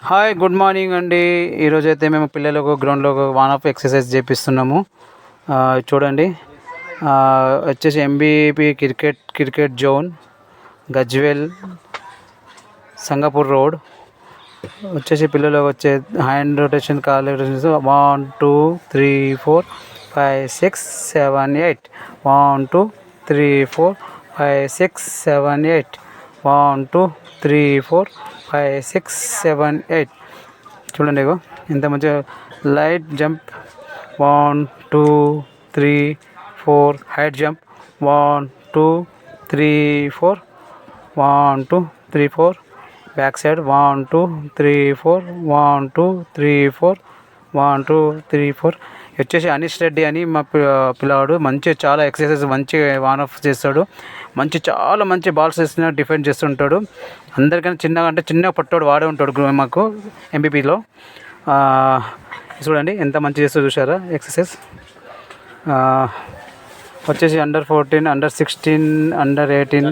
Hi good morning అండి. ఈరోజైతే మేము పిల్లలకు గ్రౌండ్లో వన్ ఆఫ్ ఎక్సర్సైజ్ చేపిస్తున్నాము. చూడండి, వచ్చేసి MBP cricket zone, Gajwel, Sangapur road. వచ్చేసి పిల్లలకు వచ్చే హ్యాండ్ రొటేషన్, కాల్ రొటేషన్స్ 1 2 3 4 5 6 7 8 1 2 3 4 5 6 7 8 1 2 3 4 5 6 7 8. చూడండి, ఇగో ఇంత మంచిగా light jump 1 2 3 4, height jump 1 2 3 4 1 2 3 4, back side 1 2 3 4 1 2 3 4 1 2 3 4. వచ్చేసి అనీష్ రెడ్డి అని మా పిల్లవాడు మంచిగా చాలా ఎక్సర్సైజ్ మంచిగా వాన్ ఆఫ్ చేస్తాడు. చాలా మంచి బాల్స్ వేసిన డిఫెండ్ చేస్తుంటాడు. అందరికన్నా చిన్నగా అంటే చిన్నగా పట్టాడు వాడే ఉంటాడు మాకు ఎంబీపీలో. చూడండి ఎంత మంచి చేస్తూ చూసారా ఎక్సర్సైజ్. వచ్చేసి అండర్ 14, అండర్ 16, అండర్ 18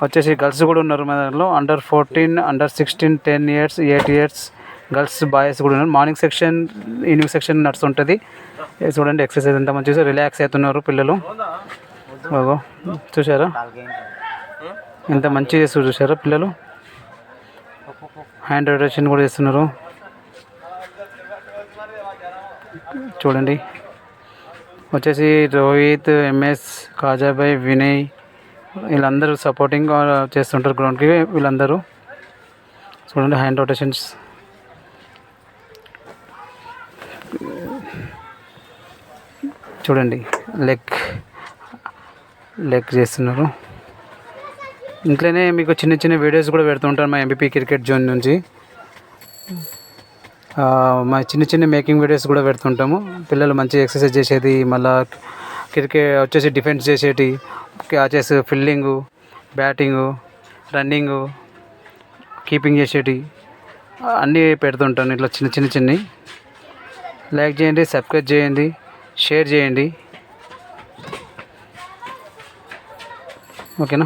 వచ్చేసి గర్ల్స్ కూడా ఉన్నారు మా దాంట్లో. Under 14, under 16, 10 years, 8 years girls boys కూడా ఉన్నారు. మార్నింగ్ సెక్షన్, ఈవినింగ్ సెక్షన్ నడుస్తుంటుంది. చూడండి ఎక్సర్సైజ్ ఎంత మంచిగా రిలాక్స్ అవుతున్నారు పిల్లలు. చూసారా ఎంత మంచిగా చేస్తారు చూసారా పిల్లలు. హ్యాండ్ రొటేషన్ కూడా చేస్తున్నారు. చూడండి, వచ్చేసి రోహిత్, ఎంఎస్, కాజాబాయ్, వినయ్ వీళ్ళందరూ సపోర్టింగ్ చేస్తుంటారు గ్రౌండ్కి. వీళ్ళందరూ చూడండి హ్యాండ్ రొటేషన్స్. చూడండి లెగ్ చేస్తున్నారు. ఇంట్లోనే మీకు చిన్న చిన్న వీడియోస్ కూడా పెడుతుంటాను మా ఎంబీపీ క్రికెట్ జోన్ నుంచి. మా చిన్న చిన్న మేకింగ్ వీడియోస్ కూడా పెడుతుంటాము. పిల్లలు మంచి ఎక్సర్సైజ్ చేసేది, మళ్ళీ క్రికెట్ వచ్చేసి డిఫెన్స్ చేసేటి, catches, fielding, batting, running, keeping చేసేటి అన్నీ పెడుతుంటాను. ఇట్లా చిన్నవి. లైక్ చేయండి, సబ్స్క్రైబ్ చేయండి, షేర్ చేయండి. ఓకేనా.